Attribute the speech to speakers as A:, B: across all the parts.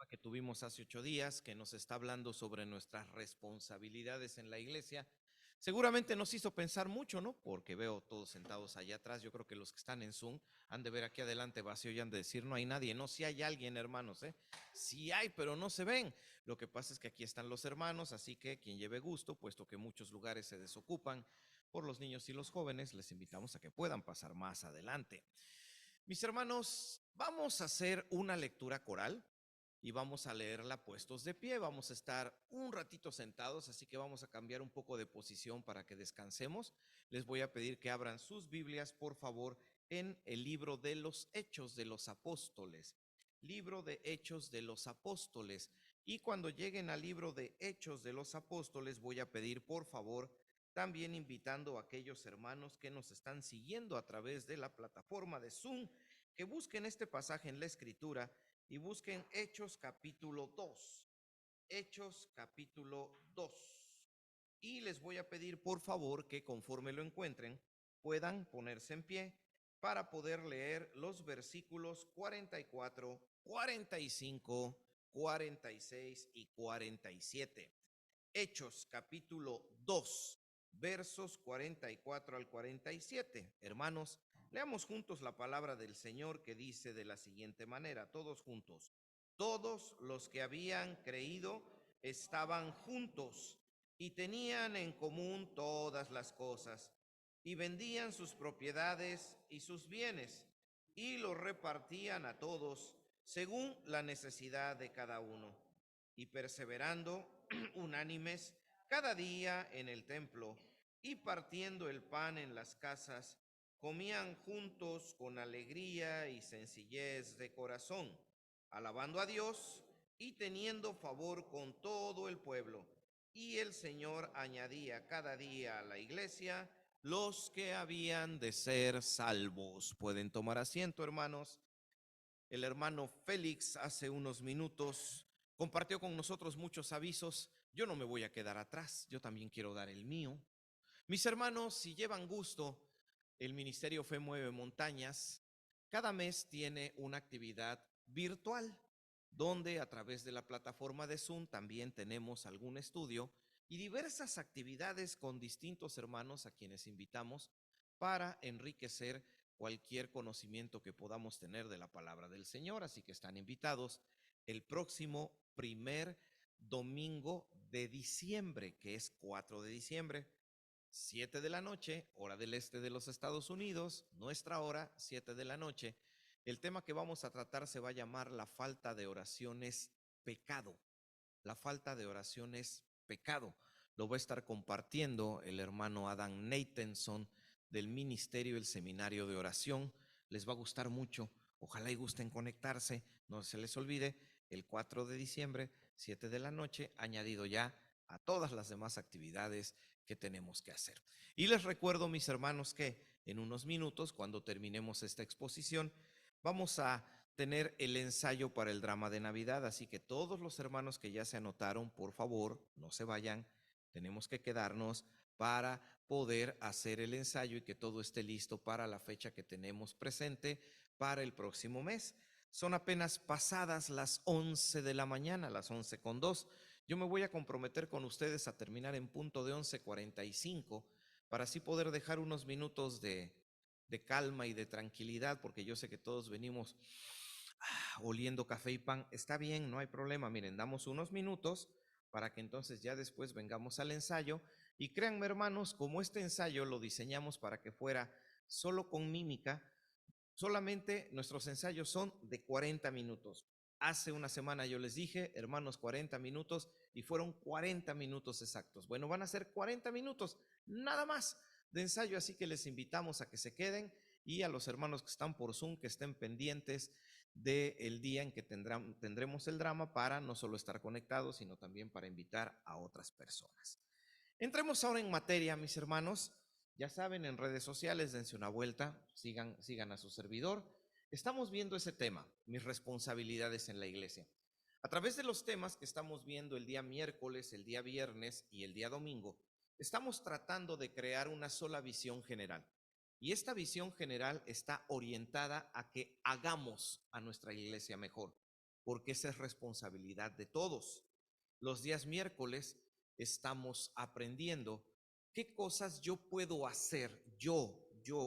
A: que tuvimos hace 8 días, que nos está hablando sobre nuestras responsabilidades en la iglesia. Seguramente nos hizo pensar mucho, ¿no? Porque veo todos sentados allá atrás. Yo creo que los que están en Zoom han de ver aquí adelante vacío y han de decir, no hay nadie. No, si hay alguien, hermanos, ¿eh? Sí hay, pero no se ven. Lo que pasa es que aquí están los hermanos, así que quien lleve gusto, puesto que muchos lugares se desocupan por los niños y los jóvenes, les invitamos a que puedan pasar más adelante. Mis hermanos, vamos a hacer una lectura coral y vamos a leerla puestos de pie. Vamos a estar un ratito sentados, así que vamos a cambiar un poco de posición para que descansemos. Les voy a pedir que abran sus Biblias, por favor, en el libro de los Hechos de los Apóstoles. Libro de Hechos de los Apóstoles. Y cuando lleguen al libro de Hechos de los Apóstoles, voy a pedir, por favor, también invitando a aquellos hermanos que nos están siguiendo a través de la plataforma de Zoom, que busquen este pasaje en la Escritura y busquen Hechos capítulo 2. Hechos capítulo 2. Y les voy a pedir por favor que conforme lo encuentren puedan ponerse en pie para poder leer los versículos 44, 45, 46 y 47. Hechos capítulo 2, versos 44 al 47. Hermanos, leamos juntos la palabra del Señor, que dice de la siguiente manera, todos juntos. Todos los que habían creído estaban juntos y tenían en común todas las cosas, y vendían sus propiedades y sus bienes, y los repartían a todos según la necesidad de cada uno. Y perseverando unánimes cada día en el templo y partiendo el pan en las casas, comían juntos con alegría y sencillez de corazón, alabando a Dios y teniendo favor con todo el pueblo. Y el Señor añadía cada día a la iglesia los que habían de ser salvos. Pueden tomar asiento, hermanos. El hermano Félix hace unos minutos compartió con nosotros muchos avisos. Yo no me voy a quedar atrás, yo también quiero dar el mío. Mis hermanos, si llevan gusto, el Ministerio Fe Mueve Montañas cada mes tiene una actividad virtual donde a través de la plataforma de Zoom también tenemos algún estudio y diversas actividades con distintos hermanos a quienes invitamos para enriquecer cualquier conocimiento que podamos tener de la palabra del Señor. Así que están invitados el próximo primer domingo de diciembre, que es 4 de diciembre, 7 de la noche, hora del este de los Estados Unidos, nuestra hora, 7 de la noche. El tema que vamos a tratar se va a llamar la falta de oración es pecado. La falta de oración es pecado. Lo va a estar compartiendo el hermano Adam Nathanson del Ministerio El Seminario de Oración. Les va a gustar mucho. Ojalá y gusten conectarse. No se les olvide, el 4 de diciembre, 7 de la noche, añadido ya a todas las demás actividades que tenemos que hacer. Y les recuerdo, mis hermanos, que en unos minutos, cuando terminemos esta exposición, vamos a tener el ensayo para el drama de Navidad, así que todos los hermanos que ya se anotaron, por favor, no se vayan, tenemos que quedarnos para poder hacer el ensayo y que todo esté listo para la fecha que tenemos presente para el próximo mes. Son apenas pasadas las 11 de la mañana, las 11:02. Yo me voy a comprometer con ustedes a terminar en punto de 11:45 para así poder dejar unos minutos de calma y de tranquilidad, porque yo sé que todos venimos oliendo café y pan. Está bien, no hay problema. Miren, damos unos minutos para que entonces ya después vengamos al ensayo. Y créanme, hermanos, como este ensayo lo diseñamos para que fuera solo con mímica, solamente nuestros ensayos son de 40 minutos. Hace una semana yo les dije, hermanos, 40 minutos y fueron 40 minutos exactos. Bueno, van a ser 40 minutos, nada más de ensayo, así que les invitamos a que se queden y a los hermanos que están por Zoom que estén pendientes del día en que tendremos el drama para no solo estar conectados, sino también para invitar a otras personas. Entremos ahora en materia, mis hermanos. Ya saben, en redes sociales, dense una vuelta, sigan a su servidor. Estamos viendo ese tema, mis responsabilidades en la iglesia. A través de los temas que estamos viendo el día miércoles, el día viernes y el día domingo, estamos tratando de crear una sola visión general. Y esta visión general está orientada a que hagamos a nuestra iglesia mejor. porque esa es responsabilidad de todos. Los días miércoles estamos aprendiendo qué cosas yo puedo hacer,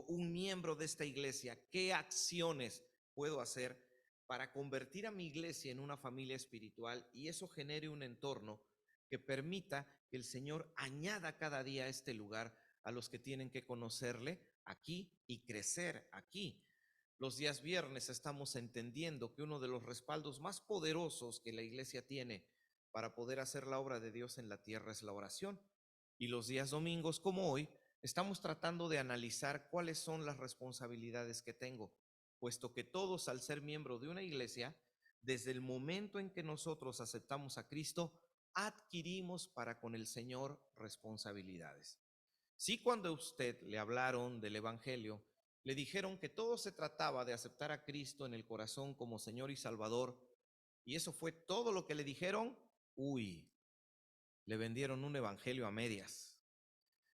A: un miembro de esta iglesia, qué acciones puedo hacer para convertir a mi iglesia en una familia espiritual y eso genere un entorno que permita que el Señor añada cada día a este lugar a los que tienen que conocerle aquí y crecer aquí. Los días viernes estamos entendiendo que uno de los respaldos más poderosos que la iglesia tiene para poder hacer la obra de Dios en la tierra es la oración. Y los días domingos, como hoy, estamos tratando de analizar cuáles son las responsabilidades que tengo, puesto que todos, al ser miembro de una iglesia, desde el momento en que nosotros aceptamos a Cristo, adquirimos para con el Señor responsabilidades. Si cuando a usted le hablaron del Evangelio, le dijeron que todo se trataba de aceptar a Cristo en el corazón como Señor y Salvador, y eso fue todo lo que le dijeron, le vendieron un evangelio a medias.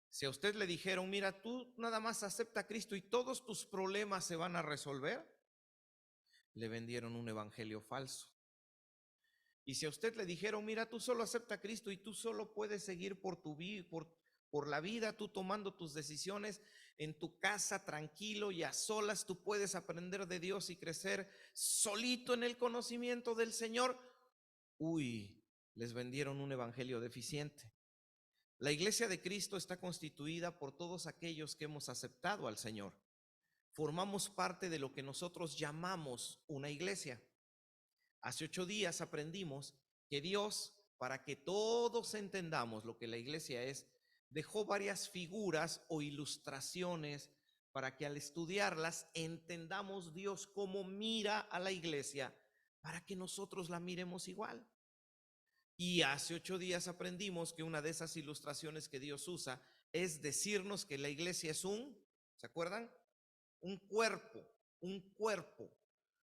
A: Si a usted le dijeron, mira, tú nada más acepta a Cristo y todos tus problemas se van a resolver, le vendieron un evangelio falso. Y si a usted le dijeron, mira, tú solo acepta a Cristo y tú solo puedes seguir por la vida, tú tomando tus decisiones en tu casa tranquilo y a solas, tú puedes aprender de Dios y crecer solito en el conocimiento del Señor, les vendieron un evangelio deficiente. La iglesia de Cristo está constituida por todos aquellos que hemos aceptado al Señor. Formamos parte de lo que nosotros llamamos una iglesia. Hace 8 días aprendimos que Dios, para que todos entendamos lo que la iglesia es, dejó varias figuras o ilustraciones para que al estudiarlas entendamos Dios cómo mira a la iglesia, para que nosotros la miremos igual. Y hace 8 días aprendimos que una de esas ilustraciones que Dios usa es decirnos que la iglesia es ¿se acuerdan? Un cuerpo,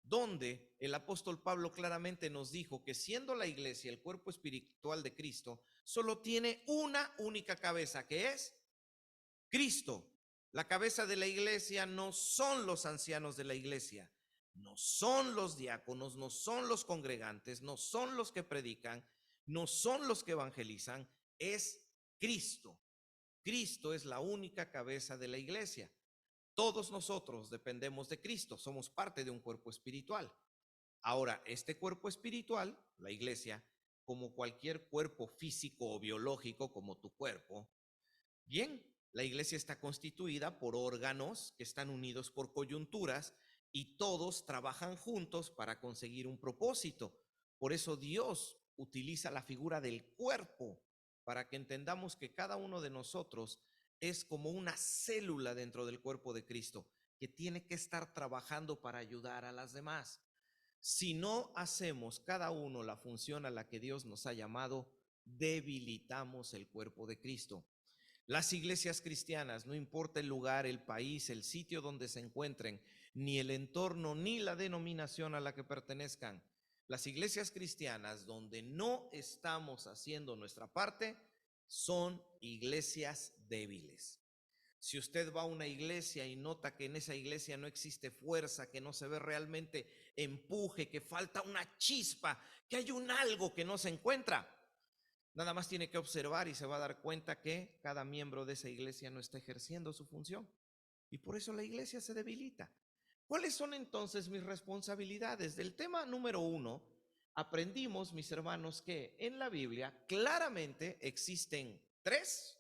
A: donde el apóstol Pablo claramente nos dijo que siendo la iglesia el cuerpo espiritual de Cristo, solo tiene una única cabeza, que es Cristo. La cabeza de la iglesia no son los ancianos de la iglesia, no son los diáconos, no son los congregantes, no son los que predican, no son los que evangelizan, es Cristo. Cristo es la única cabeza de la iglesia. Todos nosotros dependemos de Cristo, somos parte de un cuerpo espiritual. Ahora, este cuerpo espiritual, la iglesia, como cualquier cuerpo físico o biológico, como tu cuerpo, bien, la iglesia está constituida por órganos que están unidos por coyunturas y todos trabajan juntos para conseguir un propósito. Por eso Dios utiliza la figura del cuerpo para que entendamos que cada uno de nosotros es como una célula dentro del cuerpo de Cristo que tiene que estar trabajando para ayudar a las demás. Si no hacemos cada uno la función a la que Dios nos ha llamado, debilitamos el cuerpo de Cristo. Las iglesias cristianas, no importa el lugar, el país, el sitio donde se encuentren, ni el entorno, ni la denominación a la que pertenezcan, las iglesias cristianas donde no estamos haciendo nuestra parte son iglesias débiles. Si usted va a una iglesia y nota que en esa iglesia no existe fuerza, que no se ve realmente empuje, que falta una chispa, que hay un algo que no se encuentra, nada más tiene que observar y se va a dar cuenta que cada miembro de esa iglesia no está ejerciendo su función. Y por eso la iglesia se debilita. ¿Cuáles son entonces mis responsabilidades? Del tema número 1, aprendimos, mis hermanos, que en la Biblia claramente existen 3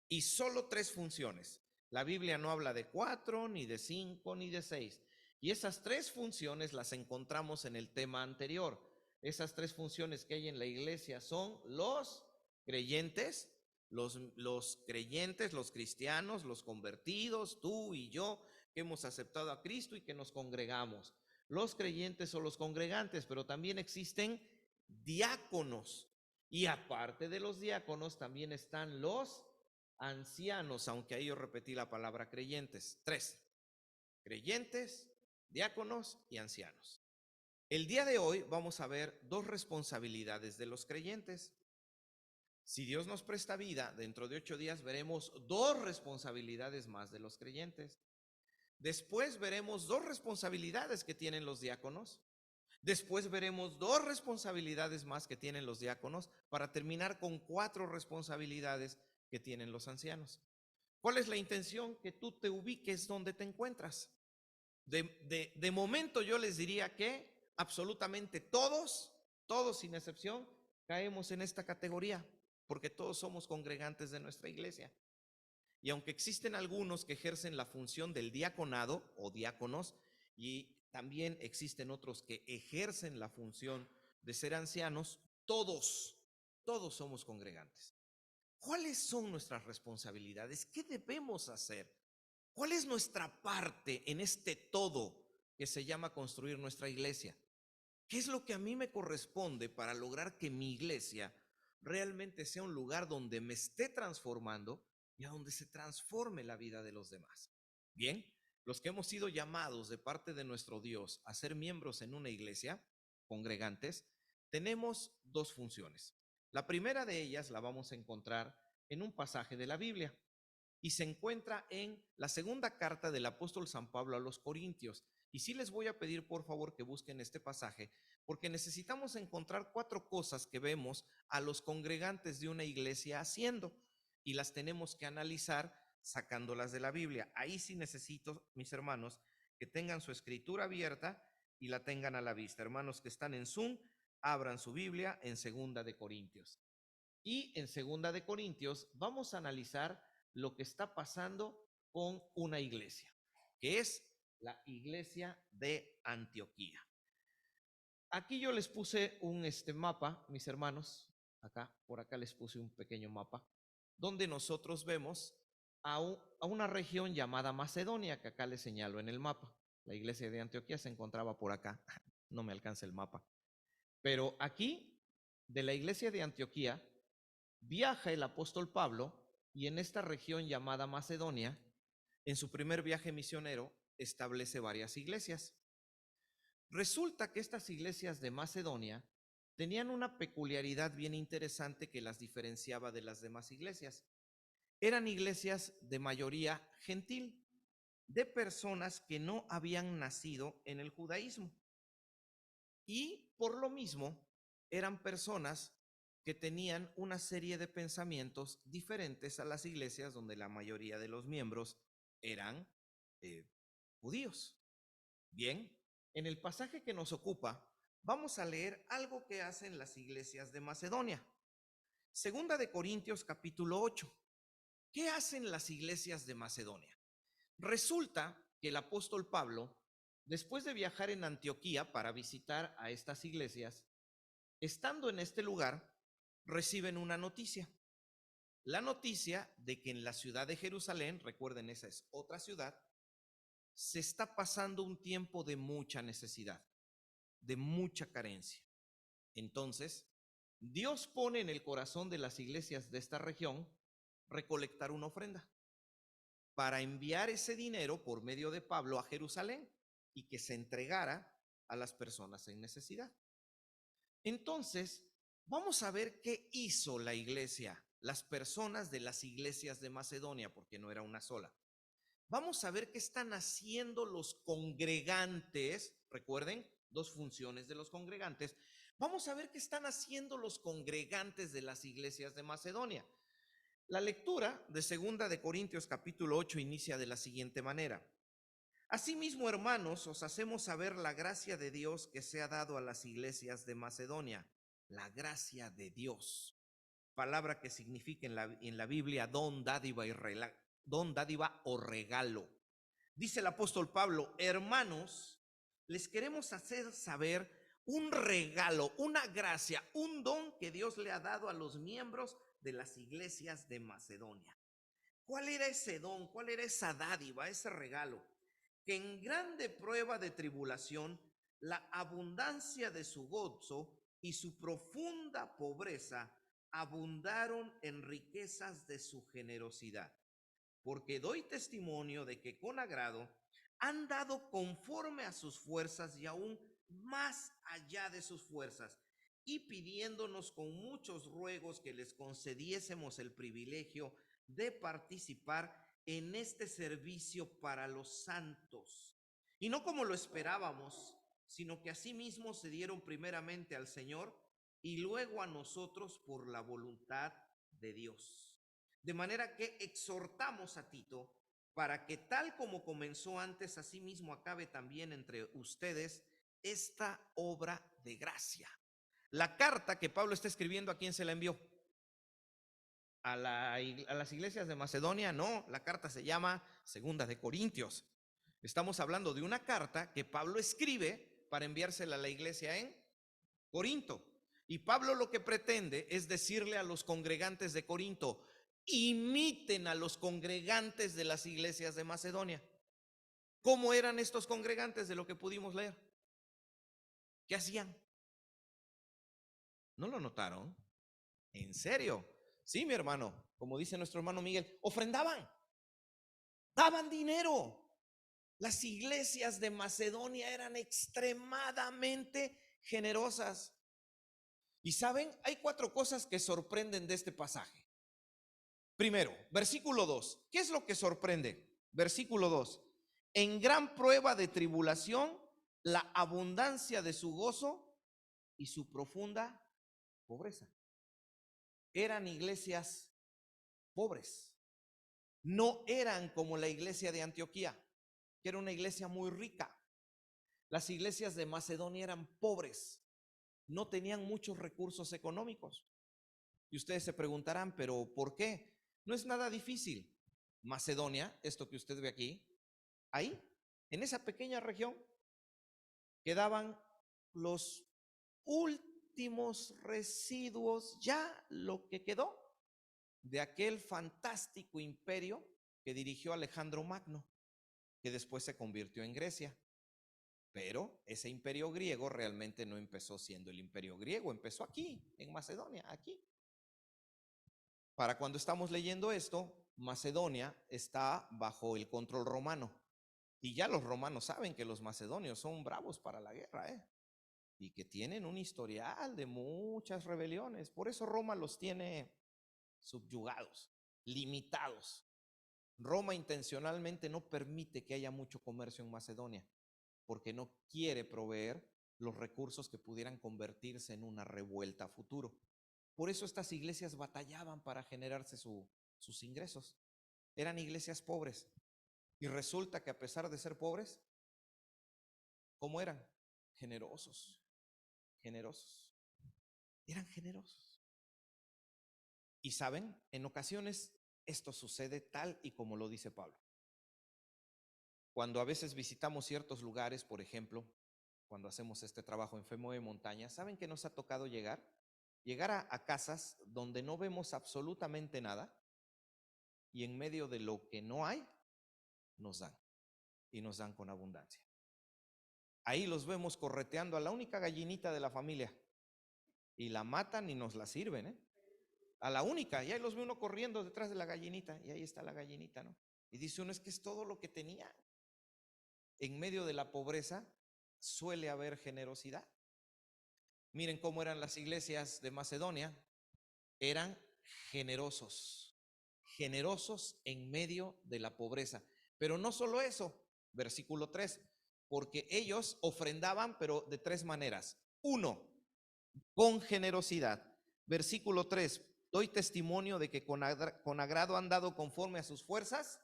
A: y solo 3 funciones. La Biblia no habla de 4, ni de 5, ni de 6. Y esas 3 funciones las encontramos en el tema anterior. Esas 3 funciones que hay en la iglesia son los creyentes, los creyentes, los cristianos, los convertidos, tú y yo, que hemos aceptado a Cristo y que nos congregamos. Los creyentes o los congregantes, pero también existen diáconos. Y aparte de los diáconos, también están los ancianos, aunque ahí yo repetí la palabra creyentes. 3, creyentes, diáconos y ancianos. El día de hoy vamos a ver 2 responsabilidades de los creyentes. Si Dios nos presta vida, dentro de 8 días veremos 2 responsabilidades más de los creyentes. Después veremos 2 responsabilidades que tienen los diáconos. Después veremos 2 responsabilidades más que tienen los diáconos para terminar con 4 responsabilidades que tienen los ancianos. ¿Cuál es la intención? Que tú te ubiques donde te encuentras. De momento yo les diría que absolutamente todos sin excepción, caemos en esta categoría, porque todos somos congregantes de nuestra iglesia. Y aunque existen algunos que ejercen la función del diaconado o diáconos, y también existen otros que ejercen la función de ser ancianos, todos somos congregantes. ¿Cuáles son nuestras responsabilidades? ¿Qué debemos hacer? ¿Cuál es nuestra parte en este todo que se llama construir nuestra iglesia? ¿Qué es lo que a mí me corresponde para lograr que mi iglesia realmente sea un lugar donde me esté transformando y a donde se transforme la vida de los demás? Bien, los que hemos sido llamados de parte de nuestro Dios a ser miembros en una iglesia, congregantes, tenemos 2 funciones. La primera de ellas la vamos a encontrar en un pasaje de la Biblia y se encuentra en la segunda carta del apóstol San Pablo a los Corintios. Y sí les voy a pedir por favor que busquen este pasaje, porque necesitamos encontrar 4 cosas que vemos a los congregantes de una iglesia haciendo y las tenemos que analizar sacándolas de la Biblia. Ahí sí necesito, mis hermanos, que tengan su escritura abierta y la tengan a la vista. Hermanos que están en Zoom, abran su Biblia en Segunda de Corintios. Y en Segunda de Corintios vamos a analizar lo que está pasando con una iglesia, que es la iglesia de Antioquía. Aquí yo les puse un mapa, mis hermanos, por acá les puse un pequeño mapa, donde nosotros vemos a una región llamada Macedonia, que acá les señalo en el mapa. La iglesia de Antioquía se encontraba por acá, no me alcanza el mapa. Pero aquí, de la iglesia de Antioquía, viaja el apóstol Pablo y en esta región llamada Macedonia, en su primer viaje misionero, establece varias iglesias. Resulta que estas iglesias de Macedonia tenían una peculiaridad bien interesante que las diferenciaba de las demás iglesias. Eran iglesias de mayoría gentil, de personas que no habían nacido en el judaísmo. Y por lo mismo, eran personas que tenían una serie de pensamientos diferentes a las iglesias donde la mayoría de los miembros eran judíos. Bien, en el pasaje que nos ocupa, vamos a leer algo que hacen las iglesias de Macedonia. Segunda de Corintios capítulo 8. ¿Qué hacen las iglesias de Macedonia? Resulta que el apóstol Pablo, después de viajar en Antioquía para visitar a estas iglesias, estando en este lugar, reciben una noticia. La noticia de que en la ciudad de Jerusalén, recuerden, esa es otra ciudad, se está pasando un tiempo de mucha necesidad, de mucha carencia. Entonces, Dios pone en el corazón de las iglesias de esta región recolectar una ofrenda para enviar ese dinero por medio de Pablo a Jerusalén y que se entregara a las personas en necesidad. Entonces, vamos a ver qué hizo la iglesia, las personas de las iglesias de Macedonia, porque no era una sola. Vamos a ver qué están haciendo los congregantes. Recuerden, 2 funciones de los congregantes. Vamos a ver qué están haciendo los congregantes de las iglesias de Macedonia. La lectura de Segunda de Corintios capítulo 8 inicia de la siguiente manera. Asimismo, hermanos, os hacemos saber la gracia de Dios que se ha dado a las iglesias de Macedonia. La gracia de Dios. Palabra que significa en la Biblia don, dádiva o regalo. Dice el apóstol Pablo, hermanos, les queremos hacer saber un regalo, una gracia, un don que Dios le ha dado a los miembros de las iglesias de Macedonia. ¿Cuál era ese don? ¿Cuál era esa dádiva, ese regalo? Que en grande prueba de tribulación, la abundancia de su gozo y su profunda pobreza abundaron en riquezas de su generosidad. Porque doy testimonio de que con agrado han dado conforme a sus fuerzas y aún más allá de sus fuerzas, y pidiéndonos con muchos ruegos que les concediésemos el privilegio de participar en este servicio para los santos. Y no como lo esperábamos, sino que asimismo se dieron primeramente al Señor y luego a nosotros por la voluntad de Dios. De manera que exhortamos a Tito para que tal como comenzó antes, asimismo acabe también entre ustedes esta obra de gracia. La carta que Pablo está escribiendo, ¿a quién se la envió? A las iglesias de Macedonia. No, la carta se llama Segunda de Corintios. Estamos hablando de una carta que Pablo escribe para enviársela a la iglesia en Corinto. Y Pablo lo que pretende es decirle a los congregantes de Corinto: imiten a los congregantes de las iglesias de Macedonia. ¿Cómo eran estos congregantes de lo que pudimos leer? ¿Qué hacían? ¿No lo notaron? ¿En serio? Sí, mi hermano, como dice nuestro hermano Miguel, ofrendaban, daban dinero. Las iglesias de Macedonia eran extremadamente generosas. Y saben, hay 4 cosas que sorprenden de este pasaje. Primero, versículo 2. ¿Qué es lo que sorprende? Versículo 2. En gran prueba de tribulación, la abundancia de su gozo y su profunda pobreza. Eran iglesias pobres. No eran como la iglesia de Antioquía, que era una iglesia muy rica. Las iglesias de Macedonia eran pobres, no tenían muchos recursos económicos. Y ustedes se preguntarán, ¿pero por qué? No es nada difícil. Macedonia, esto que usted ve aquí, ahí, en esa pequeña región, quedaban los últimos residuos, ya lo que quedó de aquel fantástico imperio que dirigió Alejandro Magno, que después se convirtió en Grecia. Pero ese imperio griego realmente no empezó siendo el imperio griego, empezó aquí, en Macedonia, aquí. Para cuando estamos leyendo esto, Macedonia está bajo el control romano. Y ya los romanos saben que los macedonios son bravos para la guerra, y que tienen un historial de muchas rebeliones. Por eso Roma los tiene subyugados, limitados. Roma intencionalmente no permite que haya mucho comercio en Macedonia, porque no quiere proveer los recursos que pudieran convertirse en una revuelta a futuro. Por eso estas iglesias batallaban para generarse sus ingresos. Eran iglesias pobres. Y resulta que a pesar de ser pobres, ¿cómo eran? Generosos, generosos. Eran generosos. Y saben, en ocasiones esto sucede tal y como lo dice Pablo. Cuando a veces visitamos ciertos lugares, por ejemplo, cuando hacemos este trabajo en Fe Mueve Montaña, ¿saben que nos ha tocado llegar? Llegar a casas donde no vemos absolutamente nada, y en medio de lo que no hay, nos dan, y nos dan con abundancia. Ahí los vemos correteando a la única gallinita de la familia, y la matan y nos la sirven, a la única, y ahí los ve uno corriendo detrás de la gallinita, y ahí está la gallinita, ¿no? Y dice uno, es que es todo lo que tenía. En medio de la pobreza suele haber generosidad. Miren cómo eran las iglesias de Macedonia. Eran generosos, generosos en medio de la pobreza. Pero no solo eso, versículo 3, porque ellos ofrendaban, pero de 3 maneras. 1, con generosidad. Versículo 3, doy testimonio de que con agrado han dado conforme a sus fuerzas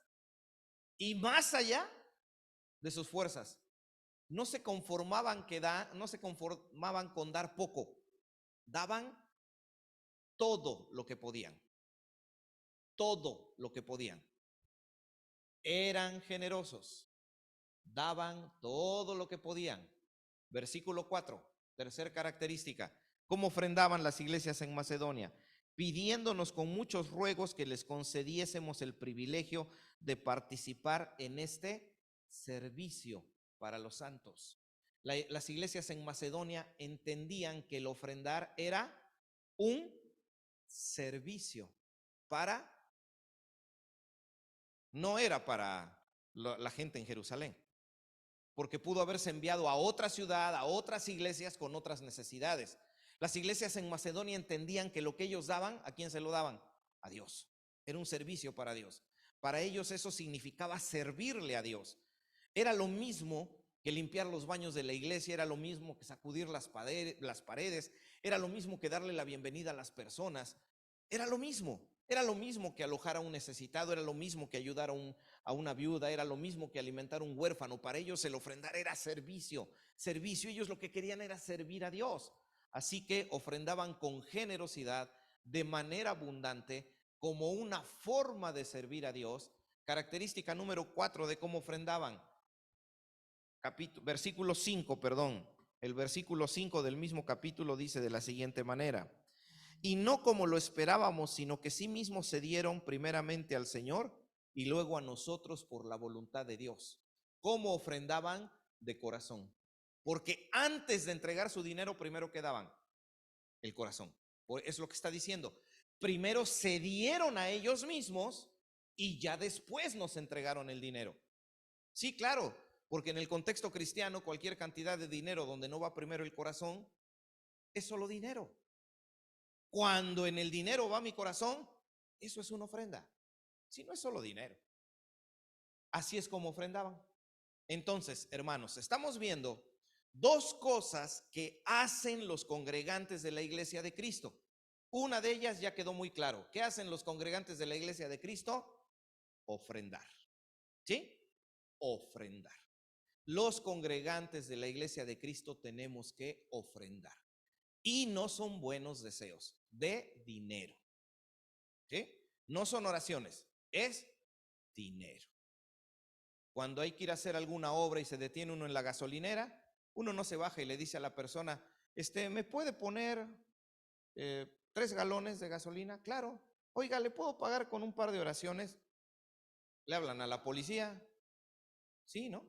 A: y más allá de sus fuerzas. No se conformaban con dar poco, daban todo lo que podían. Todo lo que podían. Eran generosos, daban todo lo que podían. Versículo 4, tercera característica. ¿Cómo ofrendaban las iglesias en Macedonia? Pidiéndonos con muchos ruegos que les concediésemos el privilegio de participar en este servicio para los santos. Las iglesias en Macedonia entendían que el ofrendar era un servicio no era para la gente en Jerusalén, porque pudo haberse enviado a otra ciudad, a otras iglesias con otras necesidades. Las iglesias en Macedonia entendían que lo que ellos daban, ¿a quién se lo daban? A Dios. Era un servicio para Dios. Para ellos eso significaba servirle a Dios. Era lo mismo que limpiar los baños de la iglesia era lo mismo que sacudir las paredes, era lo mismo que darle la bienvenida a las personas, era lo mismo que alojar a un necesitado, era lo mismo que ayudar a una viuda, era lo mismo que alimentar a un huérfano. Para ellos el ofrendar era servicio, ellos lo que querían era servir a Dios. Así que ofrendaban con generosidad, de manera abundante, como una forma de servir a Dios. Característica número 4 de cómo ofrendaban. Versículo 5, perdón. El versículo 5 del mismo capítulo dice de la siguiente manera: y no como lo esperábamos, sino que sí mismos se dieron primeramente al Señor y luego a nosotros por la voluntad de Dios. ¿Cómo ofrendaban? De corazón. Porque antes de entregar su dinero, primero que daban el corazón. Es lo que está diciendo. Primero se dieron a ellos mismos y ya después nos entregaron el dinero. Sí, claro, porque en el contexto cristiano cualquier cantidad de dinero donde no va primero el corazón es solo dinero. Cuando en el dinero va mi corazón, eso es una ofrenda. Si no es solo dinero. Así es como ofrendaban. Entonces, hermanos, estamos viendo dos cosas que hacen los congregantes de la iglesia de Cristo. Una de ellas ya quedó muy claro. ¿Qué hacen los congregantes de la iglesia de Cristo? Ofrendar. ¿Sí? Ofrendar. Los congregantes de la iglesia de Cristo tenemos que ofrendar. Y no son buenos deseos de dinero. ¿Sí? No son oraciones, es dinero. Cuando hay que ir a hacer alguna obra y se detiene uno en la gasolinera, uno no se baja y le dice a la persona, ¿me puede poner 3 galones de gasolina? Claro. Oiga, ¿le puedo pagar con un par de oraciones? Le hablan a la policía. Sí, ¿no?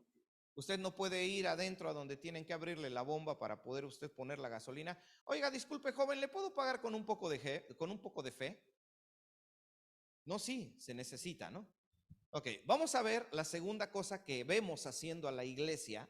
A: Usted no puede ir adentro a donde tienen que abrirle la bomba para poder usted poner la gasolina. Oiga, disculpe, joven, ¿le puedo pagar con un poco de fe? No, sí, se necesita, ¿no? Ok, vamos a ver la segunda cosa que vemos haciendo a la iglesia,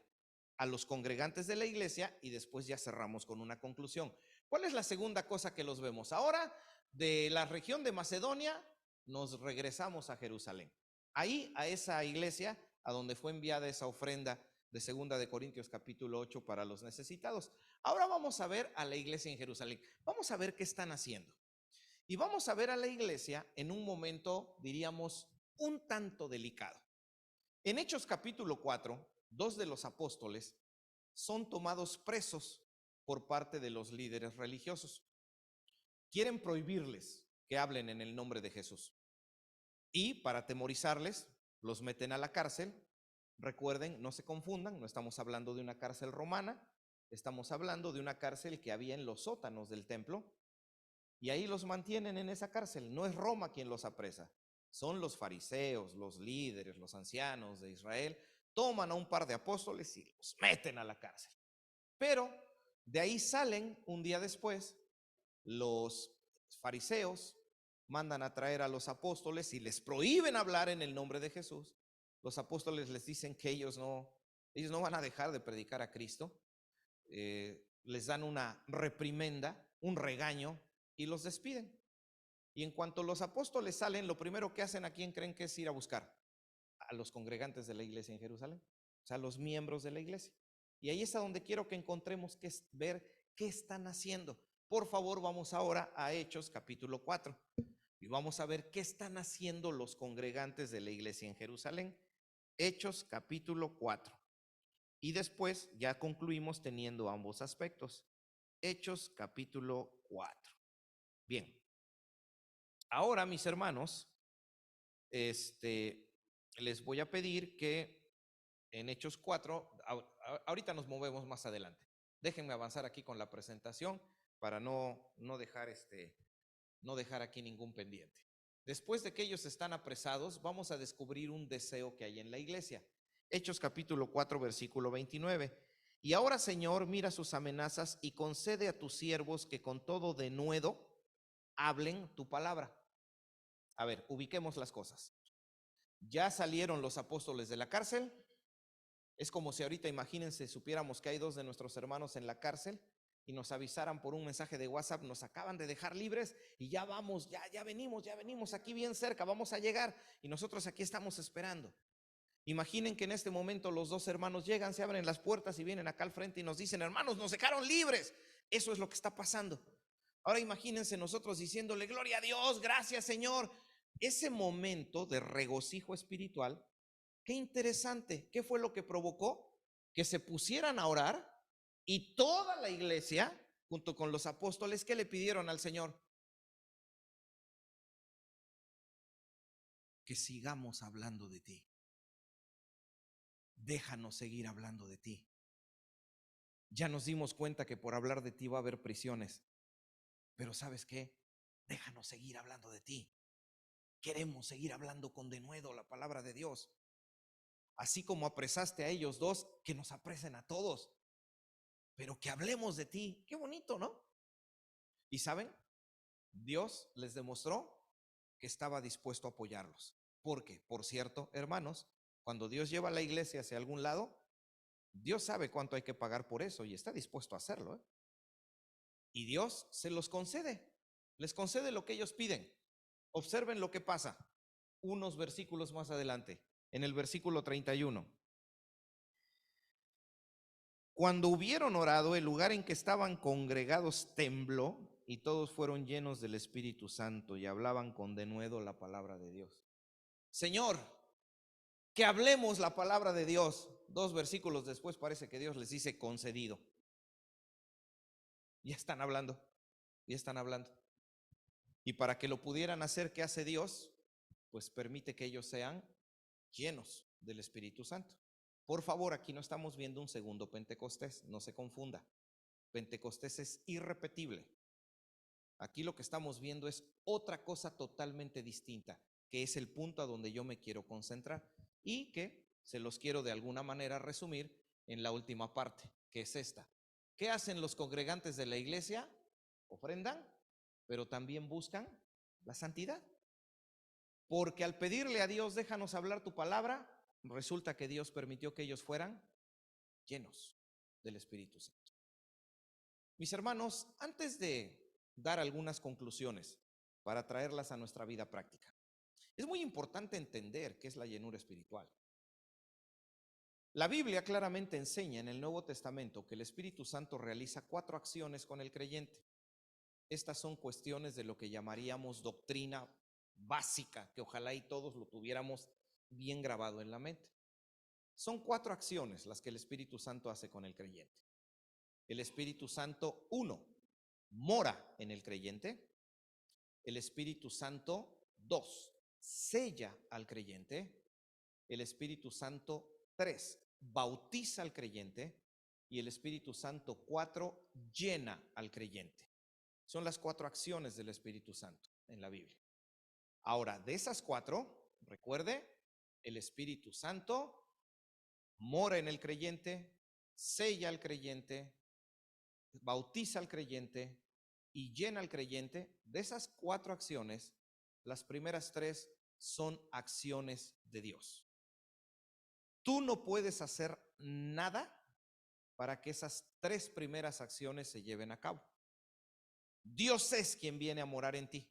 A: a los congregantes de la iglesia, y después ya cerramos con una conclusión. ¿Cuál es la segunda cosa que los vemos? Ahora, de la región de Macedonia, nos regresamos a Jerusalén. Ahí, a esa iglesia, a donde fue enviada esa ofrenda de 2 de Corintios capítulo 8 para los necesitados. Ahora vamos a ver a la iglesia en Jerusalén. Vamos a ver qué están haciendo. Y vamos a ver a la iglesia en un momento, diríamos, un tanto delicado. En Hechos capítulo 4, 2 de los apóstoles son tomados presos por parte de los líderes religiosos. Quieren prohibirles que hablen en el nombre de Jesús. Y para atemorizarles, los meten a la cárcel. Recuerden, no se confundan, no estamos hablando de una cárcel romana, estamos hablando de una cárcel que había en los sótanos del templo. Y ahí los mantienen en esa cárcel. No es Roma quien los apresa. Son los fariseos, los líderes, los ancianos de Israel. Toman a un par de apóstoles y los meten a la cárcel. Pero de ahí salen un día después los fariseos, mandan a traer a los apóstoles y les prohíben hablar en el nombre de Jesús. Los apóstoles les dicen que ellos no van a dejar de predicar a Cristo. Les dan una reprimenda, un regaño y los despiden. Y en cuanto los apóstoles salen, lo primero que hacen, ¿a quién creen que es ir a buscar? A los congregantes de la iglesia en Jerusalén, o sea, a los miembros de la iglesia. Y ahí es a donde quiero que encontremos que es ver qué están haciendo. Por favor, vamos ahora a Hechos capítulo 4 y vamos a ver qué están haciendo los congregantes de la iglesia en Jerusalén. Hechos capítulo 4. Y después ya concluimos teniendo ambos aspectos. Hechos capítulo 4. Bien. Ahora, mis hermanos, les voy a pedir que en Hechos 4, ahorita nos movemos más adelante. Déjenme avanzar aquí con la presentación para no dejar aquí ningún pendiente. Después de que ellos están apresados, vamos a descubrir un deseo que hay en la iglesia. Hechos capítulo 4, versículo 29. Y ahora, Señor, mira sus amenazas y concede a tus siervos que con todo denuedo hablen tu palabra. A ver, ubiquemos las cosas. Ya salieron los apóstoles de la cárcel. Es como si ahorita, imagínense, supiéramos que hay 2 de nuestros hermanos en la cárcel y nos avisaran por un mensaje de WhatsApp, nos acaban de dejar libres y ya vamos, ya venimos aquí bien cerca, vamos a llegar y nosotros aquí estamos esperando. Imaginen que en este momento los dos hermanos llegan, se abren las puertas y vienen acá al frente y nos dicen: hermanos, nos dejaron libres. Eso es lo que está pasando. Ahora imagínense nosotros diciéndole: gloria a Dios, gracias Señor. Ese momento de regocijo espiritual, qué interesante. ¿Qué fue lo que provocó? Que se pusieran a orar, y toda la iglesia, junto con los apóstoles, ¿qué le pidieron al Señor? Que sigamos hablando de ti. Déjanos seguir hablando de ti. Ya nos dimos cuenta que por hablar de ti va a haber prisiones, pero ¿sabes qué? Déjanos seguir hablando de ti. Queremos seguir hablando con denuedo la palabra de Dios. Así como apresaste a ellos dos, que nos apresen a todos, pero que hablemos de ti. Qué bonito, ¿no? Y ¿saben? Dios les demostró que estaba dispuesto a apoyarlos. Porque, por cierto, hermanos, cuando Dios lleva a la iglesia hacia algún lado, Dios sabe cuánto hay que pagar por eso y está dispuesto a hacerlo, ¿eh? Y Dios se los concede, les concede lo que ellos piden. Observen lo que pasa unos versículos más adelante, en el versículo 31. Cuando hubieron orado, el lugar en que estaban congregados tembló, y todos fueron llenos del Espíritu Santo y hablaban con denuedo la palabra de Dios. Señor, que hablemos la palabra de Dios. 2 versículos después parece que Dios les dice: concedido. Ya están hablando, ya están hablando. Y para que lo pudieran hacer, ¿qué hace Dios? Pues permite que ellos sean llenos del Espíritu Santo. Por favor, aquí no estamos viendo un segundo Pentecostés, no se confunda. Pentecostés es irrepetible. Aquí lo que estamos viendo es otra cosa totalmente distinta, que es el punto a donde yo me quiero concentrar y que se los quiero de alguna manera resumir en la última parte, que es esta. ¿Qué hacen los congregantes de la iglesia? Ofrendan, pero también buscan la santidad. Porque al pedirle a Dios: déjanos hablar tu palabra, resulta que Dios permitió que ellos fueran llenos del Espíritu Santo. Mis hermanos, antes de dar algunas conclusiones para traerlas a nuestra vida práctica, es muy importante entender qué es la llenura espiritual. La Biblia claramente enseña en el Nuevo Testamento que el Espíritu Santo realiza 4 acciones con el creyente. Estas son cuestiones de lo que llamaríamos doctrina básica, que ojalá y todos lo tuviéramos bien grabado en la mente. Son 4 acciones las que el Espíritu Santo hace con el creyente. El Espíritu Santo, 1, mora en el creyente. El Espíritu Santo, 2, sella al creyente. El Espíritu Santo, 3, bautiza al creyente. Y el Espíritu Santo, 4, llena al creyente. Son las 4 acciones del Espíritu Santo en la Biblia. Ahora, de esas 4, recuerde, el Espíritu Santo mora en el creyente, sella al creyente, bautiza al creyente y llena al creyente. De esas 4 acciones, las primeras 3 son acciones de Dios. Tú no puedes hacer nada para que esas 3 primeras acciones se lleven a cabo. Dios es quien viene a morar en ti.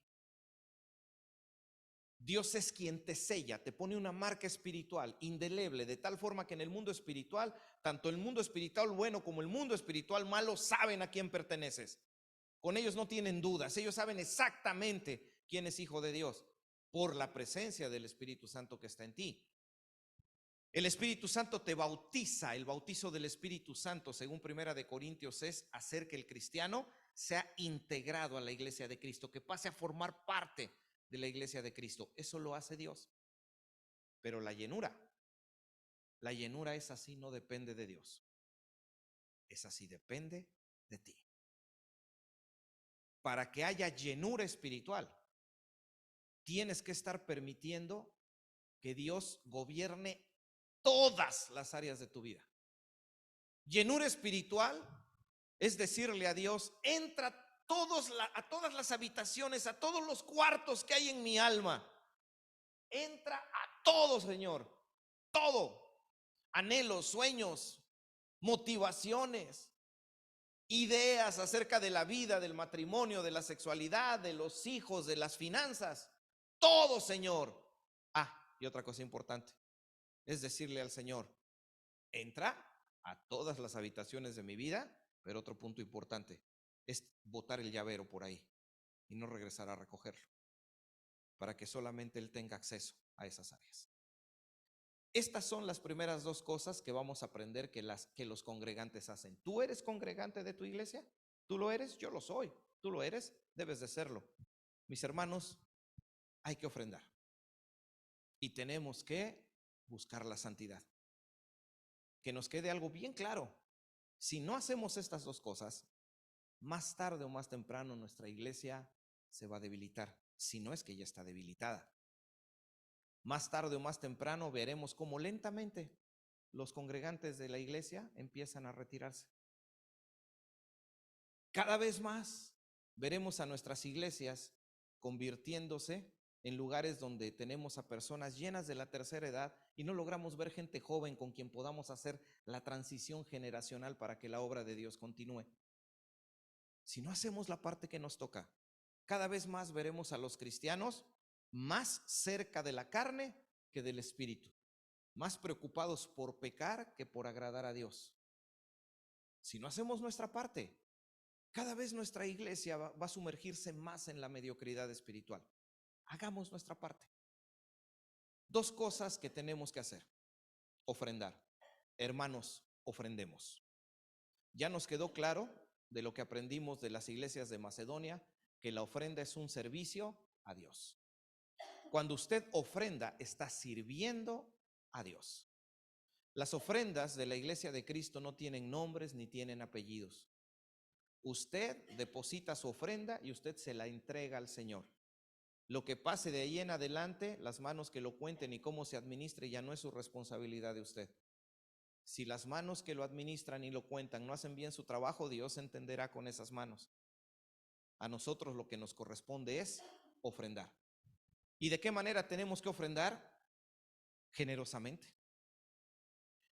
A: Dios es quien te sella, te pone una marca espiritual indeleble, de tal forma que en el mundo espiritual, tanto el mundo espiritual bueno como el mundo espiritual malo saben a quién perteneces. Con ellos no tienen dudas, ellos saben exactamente quién es hijo de Dios por la presencia del Espíritu Santo que está en ti. El Espíritu Santo te bautiza. El bautizo del Espíritu Santo, según 1 de Corintios, es hacer que el cristiano sea integrado a la iglesia de Cristo, que pase a formar parte de la iglesia de Cristo. Eso lo hace Dios. Pero la llenura es así, no depende de Dios. Es así, depende de ti. Para que haya llenura espiritual, tienes que estar permitiendo que Dios gobierne todas las áreas de tu vida. Llenura espiritual es decirle a Dios: entra a todas las habitaciones, a todos los cuartos que hay en mi alma. Entra a todo, Señor, todo. Anhelos, sueños, motivaciones, ideas acerca de la vida, del matrimonio, de la sexualidad, de los hijos, de las finanzas. Todo, Señor. Y otra cosa importante: es decirle al Señor, entra a todas las habitaciones de mi vida, pero otro punto importante es botar el llavero por ahí y no regresar a recogerlo, para que solamente Él tenga acceso a esas áreas. Estas son las primeras dos cosas que vamos a aprender que los congregantes hacen. ¿Tú eres congregante de tu iglesia? ¿Tú lo eres? Yo lo soy. ¿Tú lo eres? Debes de serlo. Mis hermanos, hay que ofrendar y tenemos que buscar la santidad. Que nos quede algo bien claro. Si no hacemos estas dos cosas, más tarde o más temprano nuestra iglesia se va a debilitar, si no es que ya está debilitada. Más tarde o más temprano veremos cómo lentamente los congregantes de la iglesia empiezan a retirarse. Cada vez más veremos a nuestras iglesias convirtiéndose en lugares donde tenemos a personas llenas de la tercera edad y no logramos ver gente joven con quien podamos hacer la transición generacional para que la obra de Dios continúe. Si no hacemos la parte que nos toca, cada vez más veremos a los cristianos más cerca de la carne que del espíritu, más preocupados por pecar que por agradar a Dios. Si no hacemos nuestra parte, cada vez nuestra iglesia va a sumergirse más en la mediocridad espiritual. Hagamos nuestra parte. Dos cosas que tenemos que hacer. Ofrendar. Hermanos, ofrendemos. Ya nos quedó claro de lo que aprendimos de las iglesias de Macedonia, que la ofrenda es un servicio a Dios. Cuando usted ofrenda, está sirviendo a Dios. Las ofrendas de la iglesia de Cristo no tienen nombres ni tienen apellidos. Usted deposita su ofrenda y usted se la entrega al Señor. Lo que pase de ahí en adelante, las manos que lo cuenten y cómo se administre ya no es su responsabilidad de usted. Si las manos que lo administran y lo cuentan no hacen bien su trabajo, Dios entenderá con esas manos. A nosotros lo que nos corresponde es ofrendar. ¿Y de qué manera tenemos que ofrendar? Generosamente.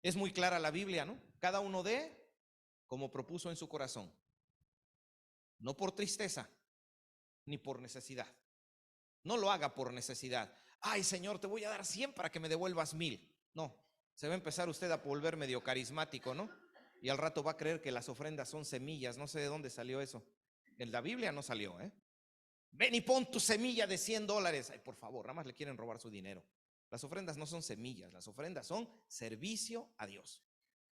A: Es muy clara la Biblia, ¿no? Cada uno dé como propuso en su corazón. No por tristeza, ni por necesidad. No lo haga por necesidad. Ay, Señor, te voy a dar 100 para que me devuelvas 1000. No, se va a empezar usted a volver medio carismático, ¿no? Y al rato va a creer que las ofrendas son semillas. No sé de dónde salió eso. En la Biblia no salió, ¿eh? Ven y pon tu semilla de $100. Ay, por favor, nada más le quieren robar su dinero. Las ofrendas no son semillas, las ofrendas son servicio a Dios.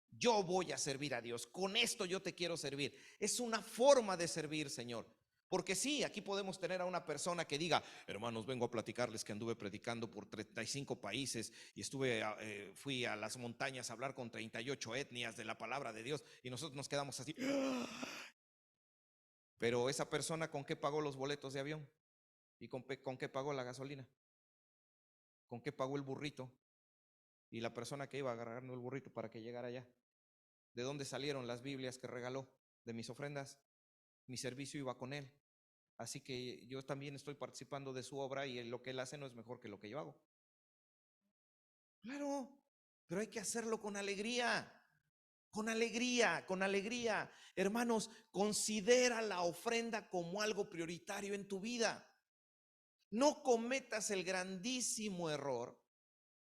A: Yo voy a servir a Dios, con esto yo te quiero servir. Es una forma de servir, Señor. Porque sí, aquí podemos tener a una persona que diga, hermanos, vengo a platicarles que anduve predicando por 35 países y fui a las montañas a hablar con 38 etnias de la palabra de Dios y nosotros nos quedamos así. Pero esa persona, ¿con qué pagó los boletos de avión? ¿Y con qué pagó la gasolina? ¿Con qué pagó el burrito? Y la persona que iba agarrando el burrito para que llegara allá. ¿De dónde salieron las Biblias que regaló? De mis ofrendas. Mi servicio iba con él. Así que yo también estoy participando de su obra y lo que él hace no es mejor que lo que yo hago. Claro, pero hay que hacerlo con alegría. Con alegría, con alegría. Hermanos, considera la ofrenda como algo prioritario en tu vida. No cometas el grandísimo error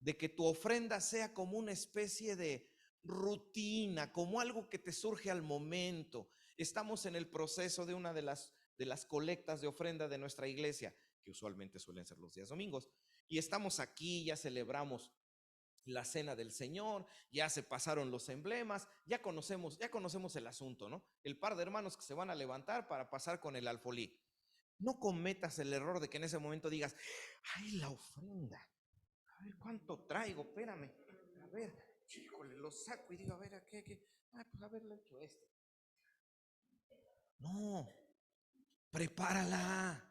A: de que tu ofrenda sea como una especie de rutina, como algo que te surge al momento. Estamos en el proceso de una de las colectas de ofrenda de nuestra iglesia, que usualmente suelen ser los días domingos, y estamos aquí, ya celebramos la cena del Señor, ya se pasaron los emblemas, ya conocemos el asunto, ¿no? El par de hermanos que se van a levantar para pasar con el alfolí. No cometas el error de que en ese momento digas, ay, la ofrenda, a ver cuánto traigo, espérame, a ver, híjole, lo saco y digo, a ver, ¿qué? Pues haberlo hecho este. No, prepárala.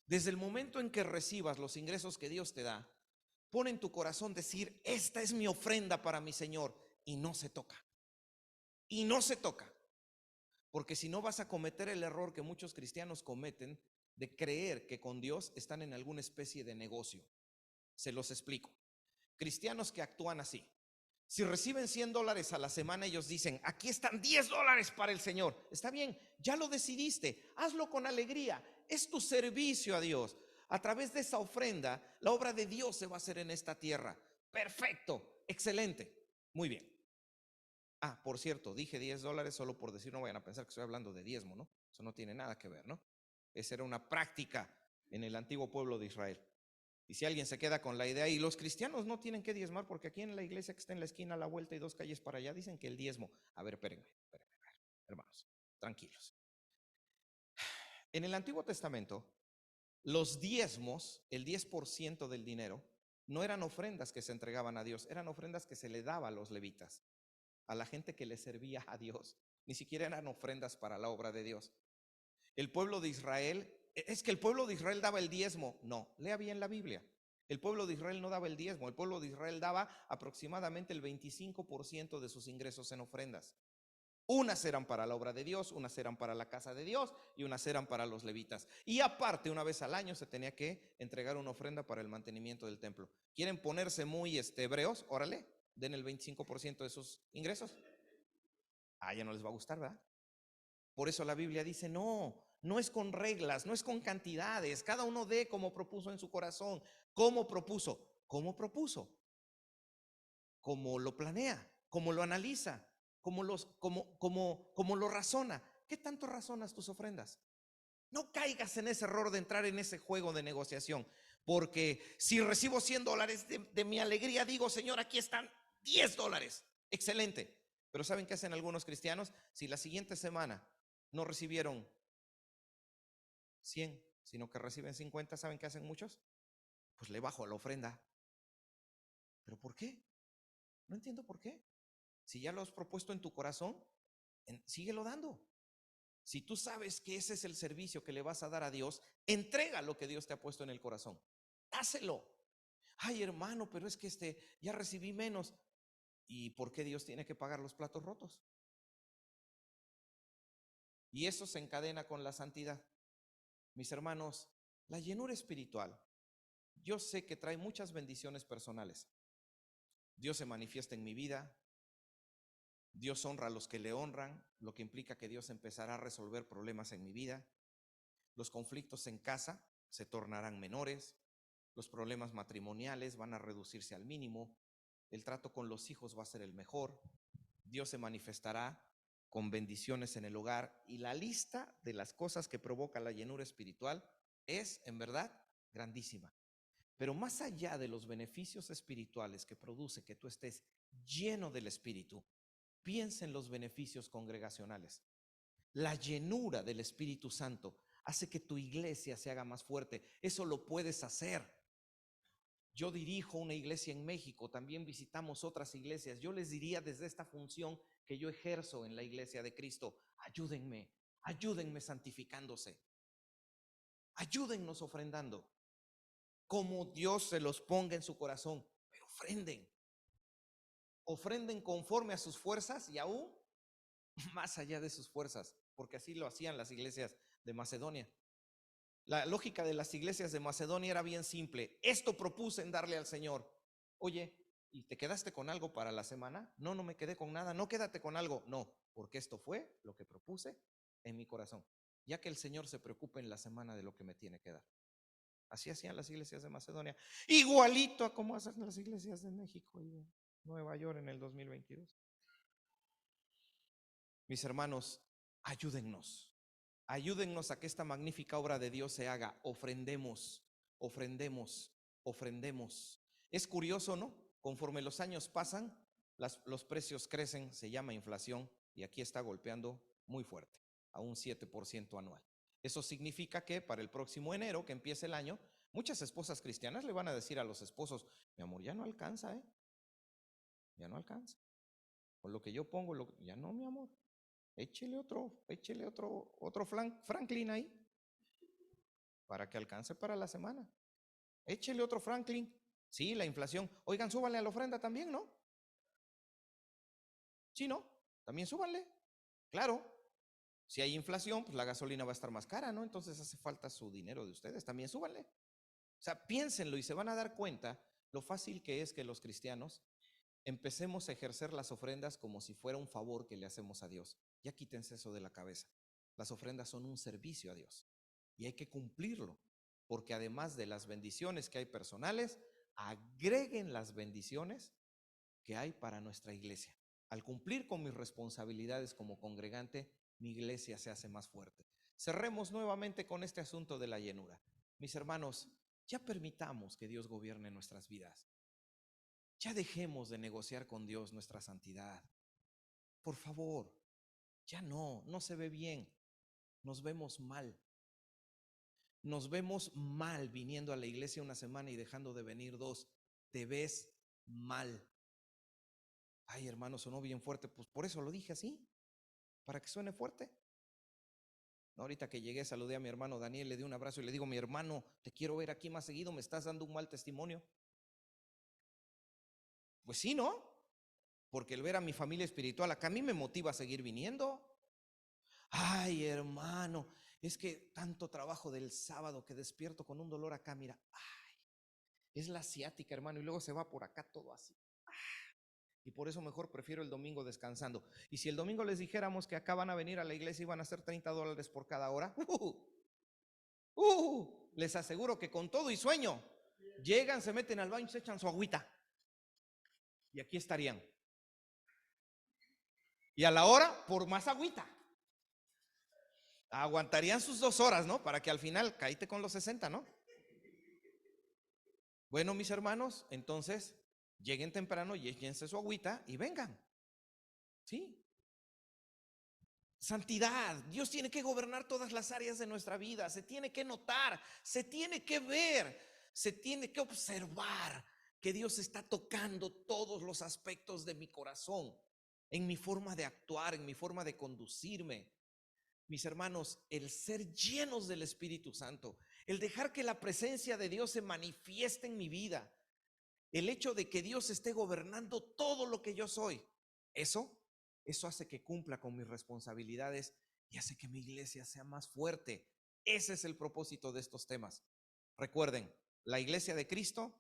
A: Desde el momento en que recibas los ingresos que Dios te da, pon en tu corazón decir, esta es mi ofrenda para mi Señor, y no se toca. Y no se toca. Porque si no vas a cometer el error que muchos cristianos cometen de creer que con Dios están en alguna especie de negocio. Se los explico. Cristianos que actúan así. Si reciben $100 a la semana, ellos dicen, aquí están $10 para el Señor. Está bien, ya lo decidiste, hazlo con alegría. Es tu servicio a Dios. a través de esa ofrenda, la obra de Dios se va a hacer en esta tierra. Perfecto, excelente, muy bien. Por cierto, dije $10 solo por decir, no vayan a pensar que estoy hablando de diezmo, ¿no? Eso no tiene nada que ver, ¿no? Esa era una práctica en el antiguo pueblo de Israel. Y si alguien se queda con la idea, y los cristianos no tienen que diezmar, porque aquí en la iglesia que está en la esquina a la vuelta y 2 calles para allá, dicen que el diezmo. A ver, espérenme, hermanos, tranquilos. En el Antiguo Testamento, los diezmos, el 10% del dinero, no eran ofrendas que se entregaban a Dios, eran ofrendas que se le daba a los levitas, a la gente que le servía a Dios. Ni siquiera eran ofrendas para la obra de Dios. El pueblo de Israel, es que el pueblo de Israel daba el diezmo. No, lea bien la Biblia. El pueblo de Israel no daba el diezmo, el pueblo de Israel daba aproximadamente el 25% de sus ingresos en ofrendas. Unas eran para la obra de Dios, unas eran para la casa de Dios y unas eran para los levitas. Y aparte, una vez al año se tenía que entregar una ofrenda para el mantenimiento del templo. ¿Quieren ponerse muy hebreos? Órale, den el 25% de sus ingresos. Ya no les va a gustar, ¿verdad? Por eso la Biblia dice, no es con reglas, no es con cantidades. Cada uno dé como propuso en su corazón. ¿Cómo propuso? ¿Cómo propuso? ¿Cómo lo planea? ¿Cómo lo analiza? ¿Cómo lo razona? ¿Qué tanto razonas tus ofrendas? No caigas en ese error de entrar en ese juego de negociación, porque si recibo $100 de mi alegría, digo, Señor, aquí están $10. Excelente. Pero ¿saben qué hacen algunos cristianos? Si la siguiente semana no recibieron 100, sino que reciben 50, ¿saben qué hacen muchos? Pues le bajo a la ofrenda. ¿Pero por qué? No entiendo por qué. Si ya lo has propuesto en tu corazón, síguelo dando. Si tú sabes que ese es el servicio que le vas a dar a Dios, entrega lo que Dios te ha puesto en el corazón. Dáselo. Ay, hermano, pero es que ya recibí menos. ¿Y por qué Dios tiene que pagar los platos rotos? Y eso se encadena con la santidad. Mis hermanos, la llenura espiritual, yo sé que trae muchas bendiciones personales. Dios se manifiesta en mi vida. Dios honra a los que le honran, lo que implica que Dios empezará a resolver problemas en mi vida. Los conflictos en casa se tornarán menores. Los problemas matrimoniales van a reducirse al mínimo. El trato con los hijos va a ser el mejor. Dios se manifestará con bendiciones en el hogar. Y la lista de las cosas que provoca la llenura espiritual es, en verdad, grandísima. Pero más allá de los beneficios espirituales que produce que tú estés lleno del Espíritu, piensa en los beneficios congregacionales. La llenura del Espíritu Santo hace que tu iglesia se haga más fuerte. Eso lo puedes hacer. Yo dirijo una iglesia en México, también visitamos otras iglesias. Yo les diría desde esta función que yo ejerzo en la iglesia de Cristo, ayúdenme santificándose. Ayúdennos ofrendando. Como Dios se los ponga en su corazón, pero ofrenden conforme a sus fuerzas y aún más allá de sus fuerzas, porque así lo hacían las iglesias de Macedonia. La lógica de las iglesias de Macedonia era bien simple. Esto propuse en darle al Señor. Oye, ¿y te quedaste con algo para la semana? No, no me quedé con nada. No, quédate con algo. No, porque esto fue lo que propuse en mi corazón, ya que el Señor se preocupa en la semana de lo que me tiene que dar. Así hacían las iglesias de Macedonia, igualito a como hacen las iglesias de México y de Nueva York en el 2022. Mis hermanos, ayúdennos a que esta magnífica obra de Dios se haga. Ofrendemos. Es curioso, ¿no? Conforme los años pasan, los precios crecen, se llama inflación, y aquí está golpeando muy fuerte, a un 7% anual. Eso significa que para el próximo enero, que empiece el año, muchas esposas cristianas le van a decir a los esposos, mi amor, ya no alcanza, ya no alcanza. Con lo que yo pongo, ya no, mi amor. Échele otro Franklin ahí para que alcance para la semana. Échele otro Franklin. Sí, la inflación. Oigan, súbanle a la ofrenda también, ¿no? Sí, ¿no? También súbanle. Claro. Si hay inflación, pues la gasolina va a estar más cara, ¿no? Entonces hace falta su dinero de ustedes. También súbanle. O sea, piénsenlo y se van a dar cuenta lo fácil que es que los cristianos empecemos a ejercer las ofrendas como si fuera un favor que le hacemos a Dios. Ya quítense eso de la cabeza. Las ofrendas son un servicio a Dios y hay que cumplirlo, porque además de las bendiciones que hay personales, agreguen las bendiciones que hay para nuestra iglesia. Al cumplir con mis responsabilidades como congregante, mi iglesia se hace más fuerte. Cerremos nuevamente con este asunto de la llenura. Mis hermanos, ya permitamos que Dios gobierne nuestras vidas. Ya dejemos de negociar con Dios nuestra santidad. Por favor, ya no se ve bien. Nos vemos mal. Nos vemos mal viniendo a la iglesia una semana y dejando de venir 2. Te ves mal. Ay, hermano, sonó bien fuerte. Pues por eso lo dije así, para que suene fuerte. Ahorita que llegué, saludé a mi hermano Daniel, le di un abrazo y le digo: mi hermano, te quiero ver aquí más seguido, me estás dando un mal testimonio. Pues sí, ¿no? Porque el ver a mi familia espiritual acá a mí me motiva a seguir viniendo. Ay, hermano, es que tanto trabajo del sábado que despierto con un dolor acá, mira, ay, es la ciática, hermano, y luego se va por acá todo así. Y por eso mejor prefiero el domingo descansando. Y si el domingo les dijéramos que acá van a venir a la iglesia y van a hacer $30 por cada hora, les aseguro que con todo y sueño, llegan, se meten al baño, se echan su agüita. Y aquí estarían. Y a la hora, por más agüita. Aguantarían sus 2 horas, ¿no? Para que al final caíte con los 60, ¿no? Bueno, mis hermanos, entonces lleguen temprano y échense su agüita y vengan. ¿Sí? Santidad. Dios tiene que gobernar todas las áreas de nuestra vida. Se tiene que notar, se tiene que ver, se tiene que observar que Dios está tocando todos los aspectos de mi corazón, en mi forma de actuar, en mi forma de conducirme. Mis hermanos, el ser llenos del Espíritu Santo, el dejar que la presencia de Dios se manifieste en mi vida, el hecho de que Dios esté gobernando todo lo que yo soy, eso hace que cumpla con mis responsabilidades y hace que mi iglesia sea más fuerte. Ese es el propósito de estos temas. Recuerden, la iglesia de Cristo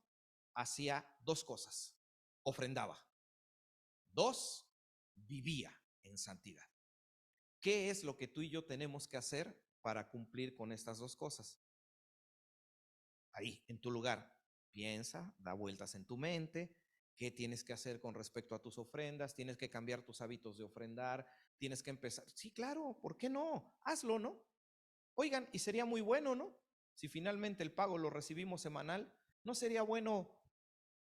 A: hacía 2 cosas: ofrendaba. 2, vivía en santidad. ¿Qué es lo que tú y yo tenemos que hacer para cumplir con estas 2 cosas? Ahí, en tu lugar, piensa, da vueltas en tu mente. ¿Qué tienes que hacer con respecto a tus ofrendas? Tienes que cambiar tus hábitos de ofrendar. Tienes que empezar. Sí, claro, ¿por qué no? Hazlo, ¿no? Oigan, y sería muy bueno, ¿no? Si finalmente el pago lo recibimos semanal, ¿no sería bueno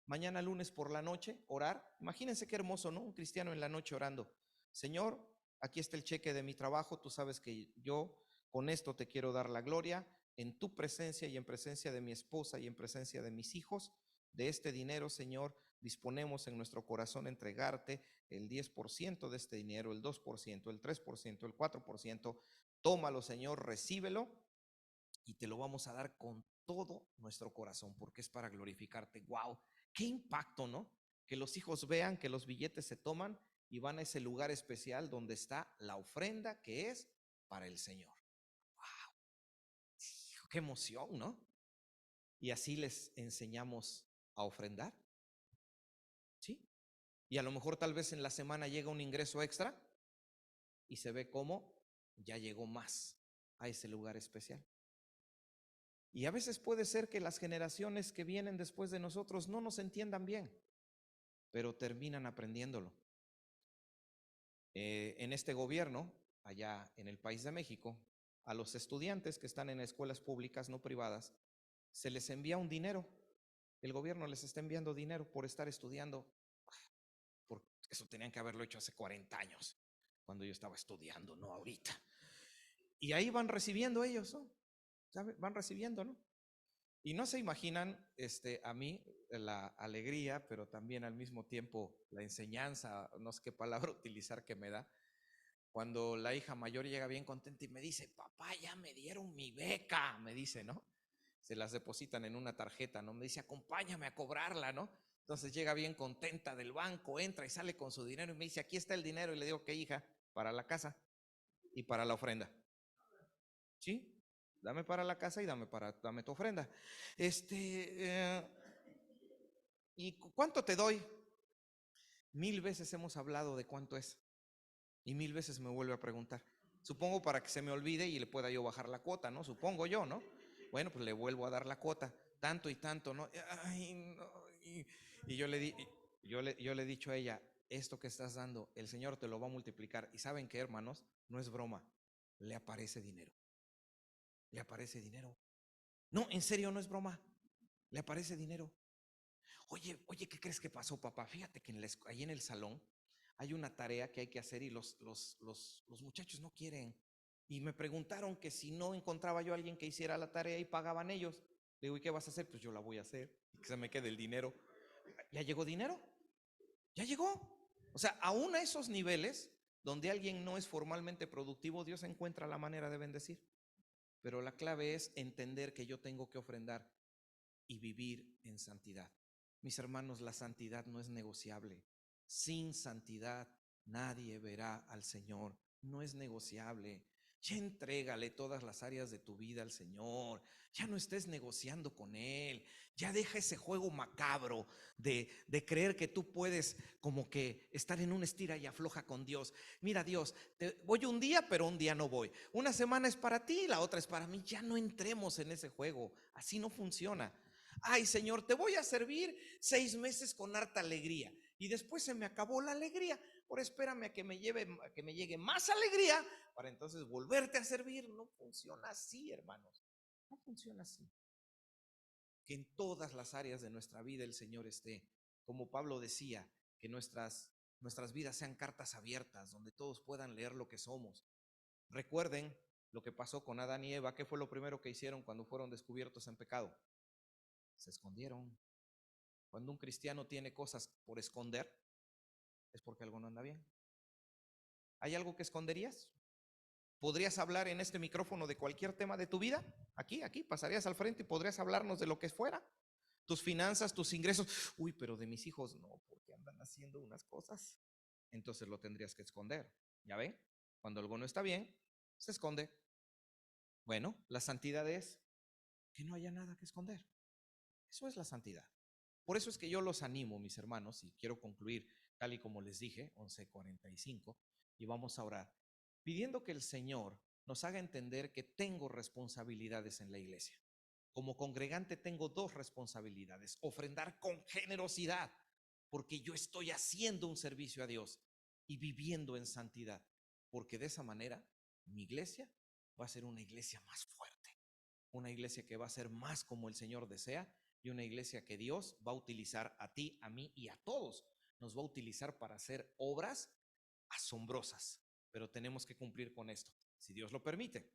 A: mañana lunes por la noche orar? Imagínense qué hermoso, ¿no? Un cristiano en la noche orando: Señor, aquí está el cheque de mi trabajo, tú sabes que yo con esto te quiero dar la gloria, en tu presencia y en presencia de mi esposa y en presencia de mis hijos. De este dinero, Señor, disponemos en nuestro corazón entregarte el 10% de este dinero, el 2%, el 3%, el 4%. Tómalo, Señor, recíbelo y te lo vamos a dar con todo nuestro corazón, porque es para glorificarte. ¡Wow! ¡Qué impacto!, ¿no? Que los hijos vean que los billetes se toman y van a ese lugar especial donde está la ofrenda que es para el Señor. ¡Wow! ¡Qué emoción!, ¿no? Y así les enseñamos a ofrendar. ¿Sí? Y a lo mejor tal vez en la semana llega un ingreso extra y se ve cómo ya llegó más a ese lugar especial. Y a veces puede ser que las generaciones que vienen después de nosotros no nos entiendan bien, pero terminan aprendiéndolo. En este gobierno, allá en el país de México, a los estudiantes que están en escuelas públicas no privadas, se les envía un dinero. El gobierno les está enviando dinero por estar estudiando. Por eso tenían que haberlo hecho hace 40 años, cuando yo estaba estudiando, no ahorita. Y ahí van recibiendo ellos, ¿no? ¿Sabe? Van recibiendo, ¿no? Y no se imaginan a mí la alegría, pero también al mismo tiempo la enseñanza, no sé qué palabra utilizar, que me da cuando la hija mayor llega bien contenta y me dice: papá, ya me dieron mi beca, me dice, ¿no? Se las depositan en una tarjeta, ¿no? Me dice: acompáñame a cobrarla, ¿no? Entonces llega bien contenta del banco, entra y sale con su dinero y me dice: aquí está el dinero. Y le digo: ¿qué, hija? Para la casa y para la ofrenda. ¿Sí? Dame para la casa y dame tu ofrenda. ¿Y cuánto te doy? 1000 veces hemos hablado de cuánto es. Y 1000 veces me vuelve a preguntar. Supongo para que se me olvide y le pueda yo bajar la cuota, ¿no? Supongo yo, ¿no? Bueno, pues le vuelvo a dar la cuota, tanto y tanto, ¿no? Ay, no. Y yo le he dicho a ella, esto que estás dando, el Señor te lo va a multiplicar. Y ¿saben qué, hermanos? No es broma, le aparece dinero. Le aparece dinero. No, en serio, no es broma. Le aparece dinero. Oye, ¿qué crees que pasó, papá? Fíjate que ahí en el salón hay una tarea que hay que hacer y los muchachos no quieren. Y me preguntaron que si no encontraba yo a alguien que hiciera la tarea y pagaban ellos. Le digo, ¿y qué vas a hacer? Pues yo la voy a hacer y que se me quede el dinero. ¿Ya llegó dinero? Ya llegó. O sea, aún a esos niveles donde alguien no es formalmente productivo, Dios encuentra la manera de bendecir. Pero la clave es entender que yo tengo que ofrendar y vivir en santidad. Mis hermanos, la santidad no es negociable. Sin santidad nadie verá al Señor. No es negociable. Ya entrégale todas las áreas de tu vida al Señor. Ya no estés negociando con Él. Ya deja ese juego macabro de creer que tú puedes como que estar en un estira y afloja con Dios. Mira, Dios, voy un día, pero un día no voy. Una semana es para ti y la otra es para mí. Ya no entremos en ese juego. Así no funciona. Ay, Señor, te voy a servir 6 meses con harta alegría y después se me acabó la alegría. Ahora espérame a que me llegue más alegría para entonces volverte a servir. No funciona así, hermanos. No funciona así. Que en todas las áreas de nuestra vida el Señor esté. Como Pablo decía, que nuestras vidas sean cartas abiertas, donde todos puedan leer lo que somos. Recuerden lo que pasó con Adán y Eva. ¿Qué fue lo primero que hicieron cuando fueron descubiertos en pecado? Se escondieron. Cuando un cristiano tiene cosas por esconder, es porque algo no anda bien. ¿Hay algo que esconderías? ¿Podrías hablar en este micrófono de cualquier tema de tu vida? Aquí, pasarías al frente y podrías hablarnos de lo que fuera. Tus finanzas, tus ingresos. Uy, pero de mis hijos no, porque andan haciendo unas cosas. Entonces lo tendrías que esconder. ¿Ya ven? Cuando algo no está bien, se esconde. Bueno, la santidad es que no haya nada que esconder. Eso es la santidad. Por eso es que yo los animo, mis hermanos, y quiero concluir tal y como les dije, 11:45, y vamos a orar, pidiendo que el Señor nos haga entender que tengo responsabilidades en la iglesia. Como congregante tengo 2 responsabilidades: ofrendar con generosidad, porque yo estoy haciendo un servicio a Dios, y viviendo en santidad, porque de esa manera mi iglesia va a ser una iglesia más fuerte, una iglesia que va a ser más como el Señor desea, y una iglesia que Dios va a utilizar a ti, a mí y a todos. Nos va a utilizar para hacer obras asombrosas, pero tenemos que cumplir con esto. Si Dios lo permite,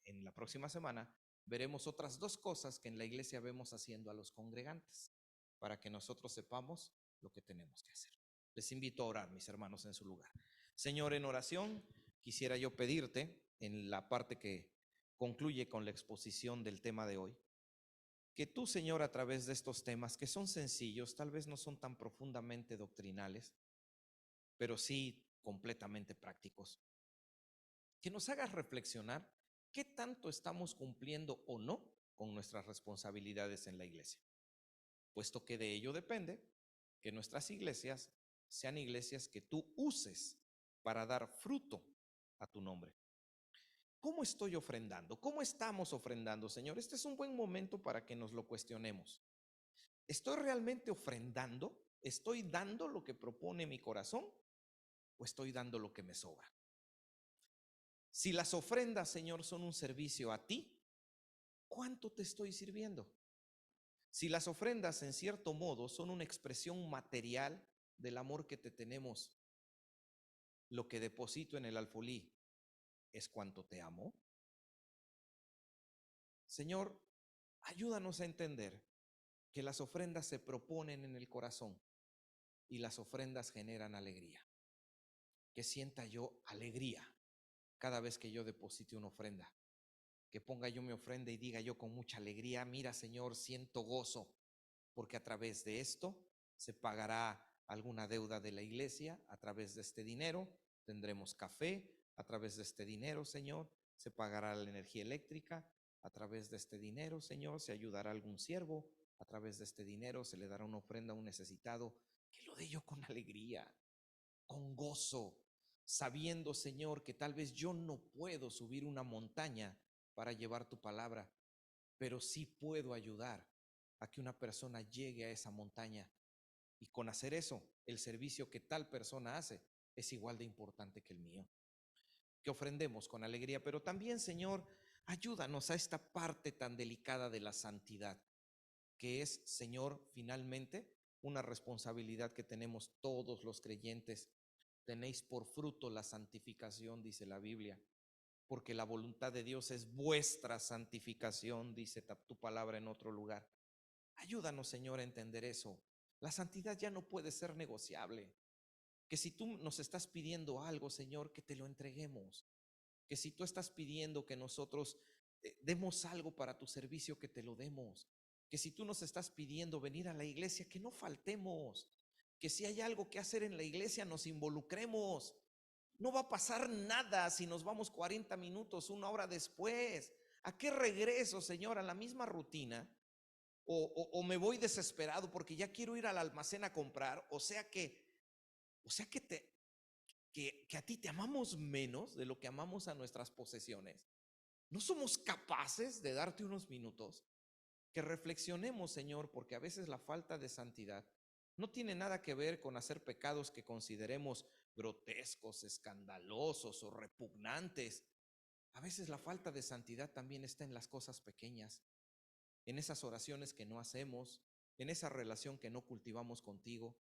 A: en la próxima semana veremos otras 2 cosas que en la iglesia vemos haciendo a los congregantes, para que nosotros sepamos lo que tenemos que hacer. Les invito a orar, mis hermanos, en su lugar. Señor, en oración quisiera yo pedirte, en la parte que concluye con la exposición del tema de hoy, que tú, Señor, a través de estos temas que son sencillos, tal vez no son tan profundamente doctrinales, pero sí completamente prácticos, que nos hagas reflexionar qué tanto estamos cumpliendo o no con nuestras responsabilidades en la iglesia, puesto que de ello depende que nuestras iglesias sean iglesias que tú uses para dar fruto a tu nombre. ¿Cómo estoy ofrendando? ¿Cómo estamos ofrendando, Señor? Este es un buen momento para que nos lo cuestionemos. ¿Estoy realmente ofrendando? ¿Estoy dando lo que propone mi corazón o estoy dando lo que me sobra? Si las ofrendas, Señor, son un servicio a ti, ¿cuánto te estoy sirviendo? Si las ofrendas, en cierto modo, son una expresión material del amor que te tenemos, lo que deposito en el alfolí es cuánto te amo. Señor, ayúdanos a entender que las ofrendas se proponen en el corazón y las ofrendas generan alegría. Que sienta yo alegría cada vez que yo deposite una ofrenda. Que ponga yo mi ofrenda y diga yo con mucha alegría: mira, Señor, siento gozo, porque a través de esto se pagará alguna deuda de la iglesia. A través de este dinero tendremos café. A través de este dinero, Señor, se pagará la energía eléctrica. A través de este dinero, Señor, se ayudará a algún siervo. A través de este dinero se le dará una ofrenda a un necesitado. Que lo dé yo con alegría, con gozo, sabiendo, Señor, que tal vez yo no puedo subir una montaña para llevar tu palabra, pero sí puedo ayudar a que una persona llegue a esa montaña. Y con hacer eso, el servicio que tal persona hace es igual de importante que el mío. Que ofrendemos con alegría, pero también, Señor, ayúdanos a esta parte tan delicada de la santidad, que es, Señor, finalmente una responsabilidad que tenemos todos los creyentes. Tenéis por fruto la santificación, dice la Biblia, porque la voluntad de Dios es vuestra santificación, dice tu palabra en otro lugar. Ayúdanos, Señor, a entender eso. La santidad ya no puede ser negociable. Que si tú nos estás pidiendo algo, Señor, que te lo entreguemos. Que si tú estás pidiendo que nosotros demos algo para tu servicio, que te lo demos. Que si tú nos estás pidiendo venir a la iglesia, que no faltemos. Que si hay algo que hacer en la iglesia, nos involucremos. No va a pasar nada si nos vamos 40 minutos, una hora después. ¿A qué regreso, Señor? ¿A la misma rutina? O me voy desesperado porque ya quiero ir al almacén a comprar. O sea que a ti te amamos menos de lo que amamos a nuestras posesiones. No somos capaces de darte unos minutos. Que reflexionemos, Señor, porque a veces la falta de santidad no tiene nada que ver con hacer pecados que consideremos grotescos, escandalosos o repugnantes. A veces la falta de santidad también está en las cosas pequeñas, en esas oraciones que no hacemos, en esa relación que no cultivamos contigo,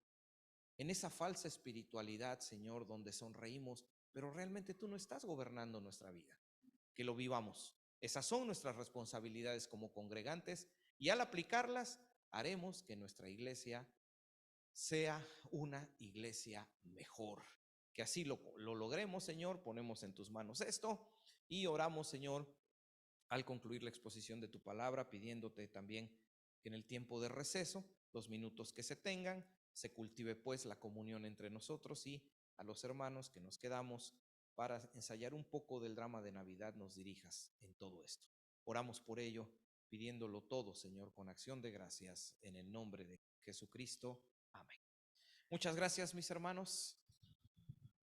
A: en esa falsa espiritualidad, Señor, donde sonreímos, pero realmente tú no estás gobernando nuestra vida. Que lo vivamos. Esas son nuestras responsabilidades como congregantes y al aplicarlas haremos que nuestra iglesia sea una iglesia mejor. Que así lo logremos, Señor. Ponemos en tus manos esto y oramos, Señor, al concluir la exposición de tu palabra, pidiéndote también que en el tiempo de receso, los minutos que se tengan, se cultive pues la comunión entre nosotros y a los hermanos que nos quedamos para ensayar un poco del drama de Navidad nos dirijas en todo esto. Oramos por ello, pidiéndolo todo, Señor, con acción de gracias en el nombre de Jesucristo. Amén. Muchas gracias, mis hermanos.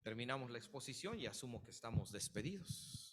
A: Terminamos la exposición y asumo que estamos despedidos.